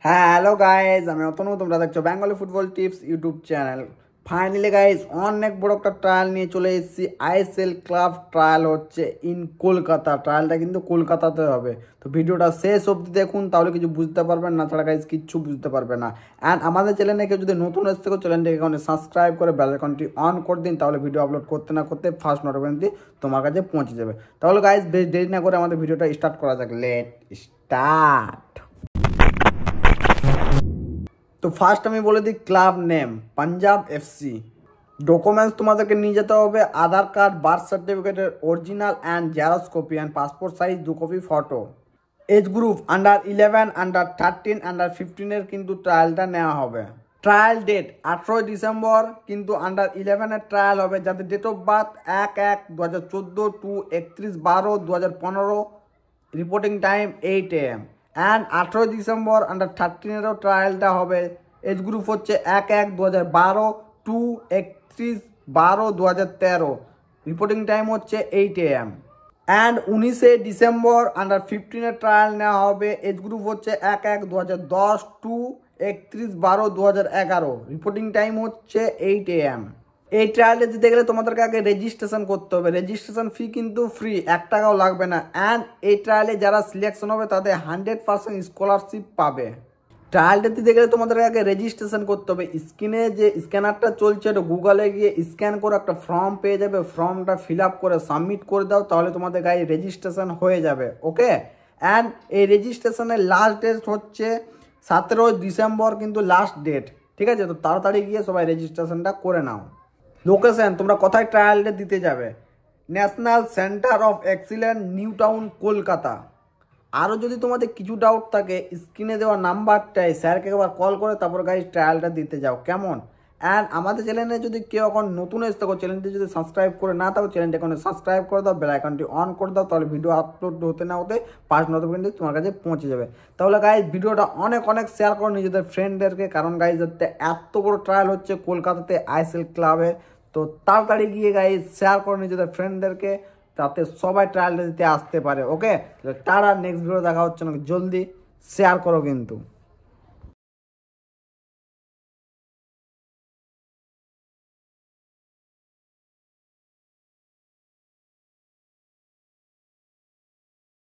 হ্যাঁ hello guys, আমি অতনু, তোমরা দেখছো Bengali football tips YouTube channel. Finally guys অনেক বড় একটা ট্রায়াল নিয়ে চলে এসেছি। আইএসএল ক্লাব ট্রায়াল হচ্ছে ইন কলকাতা। ট্রায়ালটা কিন্তু কলকাতাতে হবে। তো ভিডিওটা শেষ অবধি দেখুন, তাহলে কিছু বুঝতে পারবেন না, ছাড়া গাইজ কিচ্ছু বুঝতে পারবে না। অ্যান্ড আমাদের চ্যানেলে কেউ যদি নতুন এসে থাকো, চ্যানেলটাকে এখানে সাবস্ক্রাইব করে বেল আইকনটি অন করে দিন, তাহলে ভিডিও আপলোড করতে না করতে ফার্স্ট নোটিফিকেশনটি তোমার কাছে পৌঁছে যাবে। তাহলে গাইজ বেশ দেরি না করে আমাদের ভিডিওটা স্টার্ট করা যাক। Let start. তো ফার্স্ট আমি বলে দিই club name Punjab FC. Documents তোমাদেরকে নিয়ে যেতে হবে আধার কার্ড, বার্থ সার্টিফিকেটের original and xerox copy and passport size 2 copy photo. Age group under 11, under 13, under 15 কিন্তু ট্রায়ালটা নেওয়া হবে। ট্রায়াল ডেট 18 ডিসেম্বর, কিন্তু আন্ডার 11 ট্রায়াল হবে, যাদের date of birth 1/1/2014 to 31/12/2015। Reporting time 8 AM। And 18 December under 13 ট্রায়ালটা হবে। এজ গ্রুপ হচ্ছে 1/1/2012 টু 31/12/2013। রিপোর্টিং টাইম হচ্ছে 8 AM। And 19 December under 15 trial নেওয়া হবে। এজ গ্রুপ হচ্ছে 1/1/2010 টু 31/12/2011। রিপোর্টিং টাইম হচ্ছে 8 AM। এই ট্রায়ালে দিতে গেলে তোমাদেরকে আগে রেজিস্ট্রেশন করতে হবে। রেজিস্ট্রেশন ফি কিন্তু ফ্রি, 1 টাকাও লাগবে না। অ্যান্ড এই ট্রায়ালে যারা সিলেকশন হবে তাদের 100% স্কলারশিপ পাবে। ট্রায়ালটা দিতে গেলে তোমাদেরকে আগে রেজিস্ট্রেশন করতে হবে। স্ক্রিনে যে স্ক্যানারটা চলছে, এটা গুগলে গিয়ে স্ক্যান করে একটা ফর্ম পেয়ে যাবে। ফর্মটা ফিল আপ করে সাবমিট করে দাও, তাহলে তোমাদের গায়ে রেজিস্ট্রেশন হয়ে যাবে। ওকে। অ্যান্ড এই রেজিস্ট্রেশনের লাস্ট ডেট হচ্ছে 17 ডিসেম্বর কিন্তু লাস্ট ডেট। ঠিক আছে, তো তাড়াতাড়ি গিয়ে সবাই রেজিস্ট্রেশনটা করে নাও। লোকেশন তোমরা কোথায় ট্রায়ালটা দিতে যাবে? National centre of excellence, new town, Kolkata. আরও যদি তোমাদের কিছু ডাউট থাকে, স্ক্রিনে দেওয়া নাম্বারটায় স্যারকে একবার কল করে তারপর গাইজ ট্রায়ালটা দিতে যাও, কেমন? অ্যান্ড আমাদের চ্যানেলে যদি কেউ এখন নতুন এসে থাকো, চ্যানেলটি যদি সাবস্ক্রাইব করে না থাকো, চ্যানেলটি এখন সাবস্ক্রাইব করে দাও, বেল আইকনটি অন করে দাও, তাহলে ভিডিও আপলোড হতে না হতে ফার্স্ট নোটিফিকেশন তোমার কাছে পৌঁছে যাবে। তাহলে গাইজ ভিডিওটা অনেক অনেক শেয়ার করো নিজেদের ফ্রেন্ডদেরকে, কারণ গাইজ এত বড় ট্রায়াল হচ্ছে কলকাতাতে আইএসএল ক্লাবে। তো তাড়াতাড়ি গিয়ে গাইজ শেয়ার করো নিজেদের ফ্রেন্ডদেরকে, তাতে সবাই ট্রায়ালটা দিতে আসতে পারে। ওকে, তারা নেক্সট ভিডিও দেখা হচ্ছে না, জলদি শেয়ার করো কিন্তু।